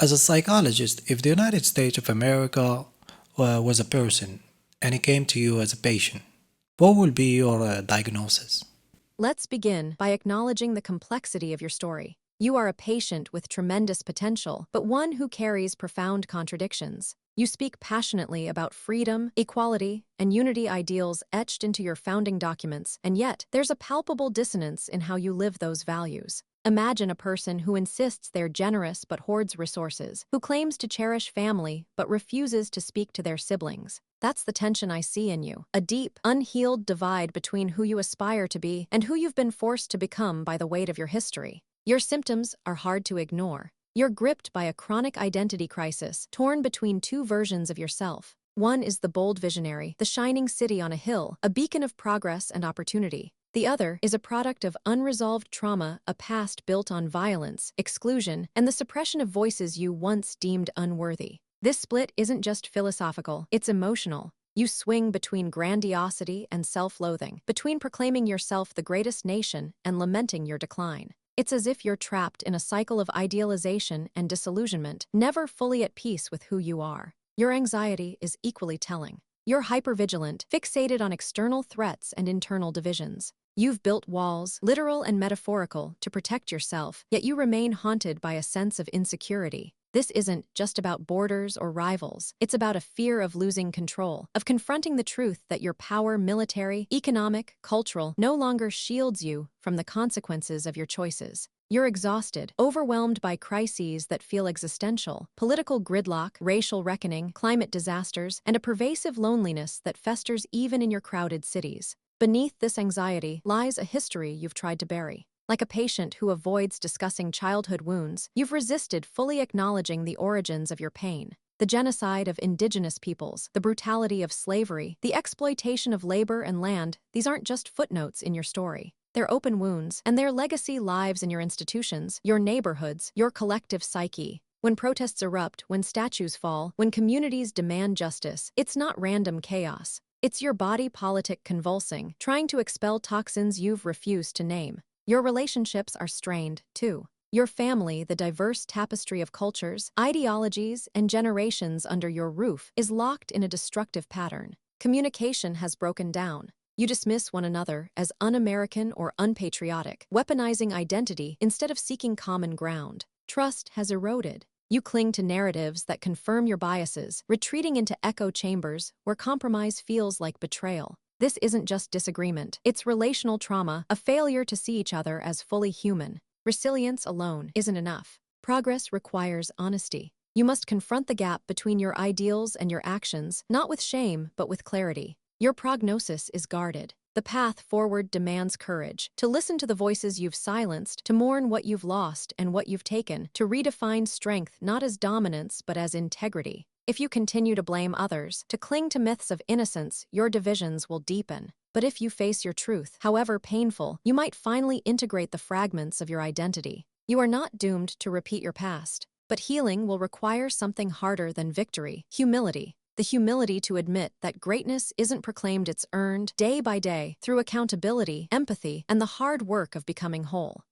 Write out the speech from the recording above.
As a psychologist, if the United States of America was a person and it came to you as a patient, what would be your diagnosis? Let's begin by acknowledging the complexity of your story. You are a patient with tremendous potential, but one who carries profound contradictions. You speak passionately about freedom, equality, and unity ideals etched into your founding documents, and yet there's a palpable dissonance in how you live those values. Imagine a person who insists they're generous but hoards resources, who claims to cherish family but refuses to speak to their siblings. That's the tension I see in you, a deep, unhealed divide between who you aspire to be and who you've been forced to become by the weight of your history. Your symptoms are hard to ignore. You're gripped by a chronic identity crisis, torn between two versions of yourself. One is the bold visionary, the shining city on a hill, a beacon of progress and opportunity. The other is a product of unresolved trauma, a past built on violence, exclusion, and the suppression of voices you once deemed unworthy. This split isn't just philosophical, it's emotional. You swing between grandiosity and self-loathing, between proclaiming yourself the greatest nation and lamenting your decline. It's as if you're trapped in a cycle of idealization and disillusionment, never fully at peace with who you are. Your anxiety is equally telling. You're hypervigilant, fixated on external threats and internal divisions. You've built walls, literal and metaphorical, to protect yourself, yet you remain haunted by a sense of insecurity. This isn't just about borders or rivals. It's about a fear of losing control, of confronting the truth that your power, military, economic, cultural, no longer shields you from the consequences of your choices. You're exhausted, overwhelmed by crises that feel existential, political gridlock, racial reckoning, climate disasters, and a pervasive loneliness that festers even in your crowded cities. Beneath this anxiety lies a history you've tried to bury. Like a patient who avoids discussing childhood wounds, you've resisted fully acknowledging the origins of your pain. The genocide of indigenous peoples, the brutality of slavery, the exploitation of labor and land, these aren't just footnotes in your story. They're open wounds, and their legacy lives in your institutions, your neighborhoods, your collective psyche. When protests erupt, when statues fall, when communities demand justice, it's not random chaos. It's your body politic convulsing, trying to expel toxins you've refused to name. Your relationships are strained, too. Your family, the diverse tapestry of cultures, ideologies, and generations under your roof, is locked in a destructive pattern. Communication has broken down. You dismiss one another as un-American or unpatriotic, weaponizing identity instead of seeking common ground. Trust has eroded. You cling to narratives that confirm your biases, retreating into echo chambers where compromise feels like betrayal. This isn't just disagreement, it's relational trauma, a failure to see each other as fully human. Resilience alone isn't enough. Progress requires honesty. You must confront the gap between your ideals and your actions, not with shame, but with clarity. Your prognosis is guarded. The path forward demands courage, to listen to the voices you've silenced, to mourn what you've lost and what you've taken, to redefine strength not as dominance but as integrity. If you continue to blame others, to cling to myths of innocence, your divisions will deepen. But if you face your truth, however painful, you might finally integrate the fragments of your identity. You are not doomed to repeat your past, but healing will require something harder than victory: humility. The humility to admit that greatness isn't proclaimed, it's earned day by day through accountability, empathy, and the hard work of becoming whole.